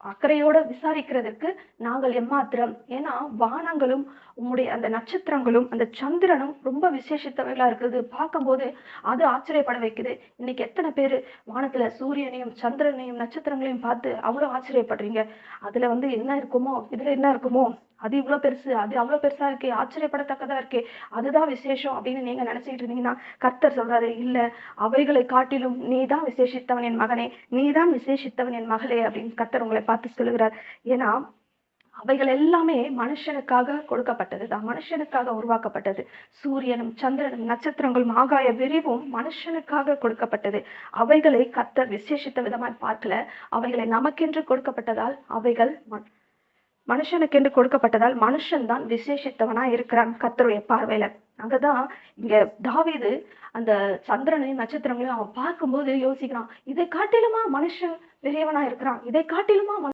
அக்கறையோட விசாரிக்கிறதற்கு நாங்கள் எம்மாத்திரம்? ஏன்னா, வானங்களும், உம்முடைய அந்த நட்சத்திரங்களும், அந்த சந்திரனும் ரொம்ப விசேஷித்தவைகளா இருக்குது. பார்க்கும்போது அது ஆச்சரியப்பட வைக்குது. இன்னைக்கு எத்தன பேரு வானத்துல சூரியனையும், சந்திரனையும், நட்சத்திரங்களையும் பார்த்து அவ்வளோ ஆச்சரியப்படுறீங்க. அதுல வந்து என்ன இருக்குமோ? இதுல என்ன இருக்குமோ? அது இவ்ளோ பெருசு, அது அவ்ளோ பெருசா இருக்கே! ஆச்சரியப்படத்தக்கதா இருக்கே! அதுதான் விசேஷம் அப்படின்னு நீங்க நினைச்சுக்கிட்டு இருந்தீங்கன்னா, கர்த்தர் சொல்றாரு, இல்ல அவைகளை காட்டிலும் நீ தான் விசேஷித்தவன் என் மகனே! நீ தான் விசேஷித்தவன் என் மகளே! அப்படின்னு கர்த்தர் உங்களை பார்த்து சொல்லுகிறார். ஏன்னா, அவைகள் எல்லாமே மனுஷனுக்காக கொடுக்கப்பட்டது தான். மனுஷனுக்காக உருவாக்கப்பட்டது. சூரியனும், சந்திரனும், நட்சத்திரங்களும், ஆகாய விரிவும் மனுஷனுக்காக கொடுக்கப்பட்டது. அவைகளை கர்த்தர் விசேஷித்த விதமாய் பார்க்கல. அவைகளை நமக்கென்று கொடுக்கப்பட்டதால் அவைகள் மனுஷனுக்கென்று கொடுக்கப்பட்டதால் மனுஷன் தான் விசேஷித்தவனா இருக்கிறான் கர்த்தருடைய பார்வையில. அங்கதான் இங்க தாவீது அந்த சந்திரனையும் நட்சத்திரங்களையும் அவன் பார்க்கும்போது யோசிக்கிறான். இதை காட்டிலுமா மனுஷன் பெரியவனா இருக்கிறான்? இதை காட்டிலுமா